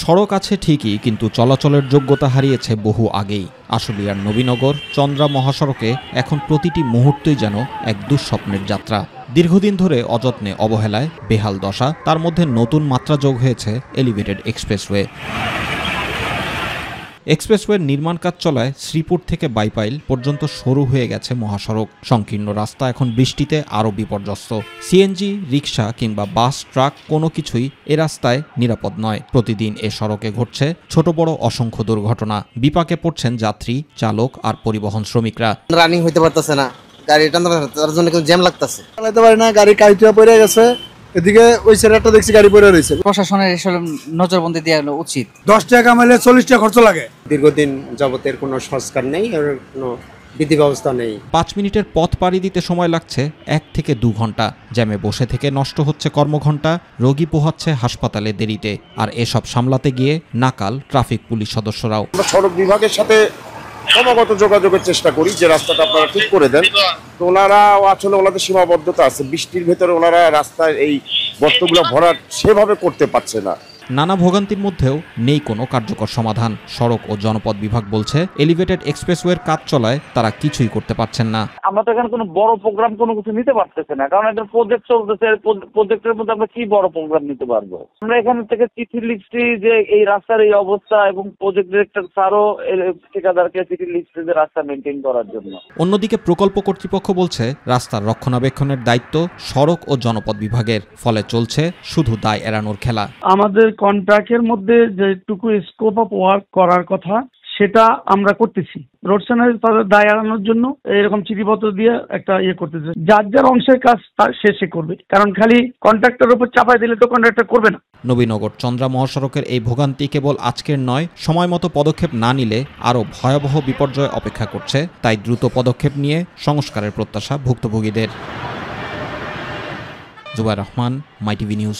সড়ক আছে ঠিকই, কিন্তু চলাচলের যোগ্যতা হারিয়েছে বহু আগেই। আশুলিয়ার নবীনগর চন্দ্রা মহাসড়কে এখন প্রতিটি মুহূর্তই যেন এক দুঃস্বপ্নের যাত্রা। দীর্ঘদিন ধরে অযত্নে অবহেলায় বেহাল দশা, তার মধ্যে নতুন মাত্রা যোগ হয়েছে এলিভেটেড এক্সপ্রেসওয়ে। এক্সপ্রেসওয়ের নির্মাণ কাজ চলায় শ্রীপুর থেকে বাইপাইল পর্যন্ত সরু হয়ে গেছে মহাসড়ক। সংকীর্ণ রাস্তা এখন বৃষ্টিতে আরও বিপর্যস্ত। সিএনজি, রিকশা কিংবা বাস, ট্রাক কোনো কিছুই এ রাস্তায় নিরাপদ নয়। প্রতিদিন এ সড়কে ঘটছে ছোট বড় অসংখ্য দুর্ঘটনা। বিপাকে পড়ছেন যাত্রী, চালক আর পরিবহন শ্রমিকরা। রানিং হইতে পারতেছে না, গাড়ি তার জন্য কিন্তু জ্যাম লাগতেছে। চালাতে পারি না, গাড়ি কাইটিয়া পড়ে গেছে। এদিকে ওই সাইডটা দেখছি গাড়ি পড়ে রয়েছে। প্রশাসনের আসলে নজরবন্দি দেওয়া উচিত। 10 টাকা কামাইলে 40 টাকা খরচ লাগে। দীর্ঘদিন যাবতের কোনো সংস্কার নেই, এর কোনো বিধি ব্যবস্থা নেই। 5 মিনিটের পথ পাড়ি দিতে সময় লাগছে 1 থেকে 2 ঘন্টা। জ্যামে বসে থেকে নষ্ট হচ্ছে কর্মঘণ্টা, রোগী পোহাচ্ছে হাসপাতালে দেরিতে। আর এসব সামলাতে গিয়ে নাকাল ট্রাফিক পুলিশ সদস্যরাও। সড়ক বিভাগের সাথে ক্রমাগত যোগাযোগের চেষ্টা করি যে রাস্তাটা আপনারা ঠিক করে দেন, তো ওনারা আসলে ওনাদের সীমাবদ্ধতা আছে। বৃষ্টির ভেতরে ওনারা রাস্তায় এই গর্তগুলো ভরাট সেভাবে করতে পারছে না। নানা ভোগান্তির মধ্যেও নেই কোনো কার্যকর সমাধান। সড়ক ও জনপদ বিভাগ বলছে এলিভেটেড এক্সপ্রেসওয়ের কাজ চলায় তারা কিছুই করতে পারছেন না। আমরা তো এখানে কোনো বড় প্রোগ্রাম কোনো কিছু নিতে পারতেছে না, কারণ একটা প্রজেক্ট চলতেছে। প্রজেক্টের মধ্যে আমরা কি বড় প্রোগ্রাম নিতে পারবো? আমরা এখান থেকে চিঠি লিখছি যে এই রাস্তার এই অবস্থা, এবং প্রজেক্ট ডিরেক্টর স্যারও ঠিকাদারকে চিঠি লিখছে যে রাস্তা মেনটেন করার জন্য। অন্যদিকে প্রকল্প কর্তৃপক্ষ বলছে রাস্তার রক্ষণাবেক্ষণের দায়িত্ব সড়ক ও জনপদ বিভাগের, ফলে চলছে শুধু দায় এড়ানোর খেলা। আমাদের কন্ট্রাক্টের মধ্যে যেটুকু স্কোপ অফ ওয়ার্ক করার কথা সেটা আমরা করতেছি। রোড সেনারি তাদের দায় এড়ানোর জন্য এরকম চিঠিপত্র দিয়ে একটা করতেছে। যার যার অংশের কাজ তার শেষে করবে, কারণ খালি কন্ট্রাক্টরের উপর চাপাই দিলে তো কন্ট্রাক্টর করবে না। নবীনগর চন্দ্রা মহাসড়কের এই ভোগান্তি কেবল আজকের নয়, সময় মতো পদক্ষেপ না নিলে আরও ভয়াবহ বিপর্যয় অপেক্ষা করছে। তাই দ্রুত পদক্ষেপ নিয়ে সংস্কারের প্রত্যাশা ভুক্তভোগীদের। জুবাইর রহমান, মাই টিভি নিউজ।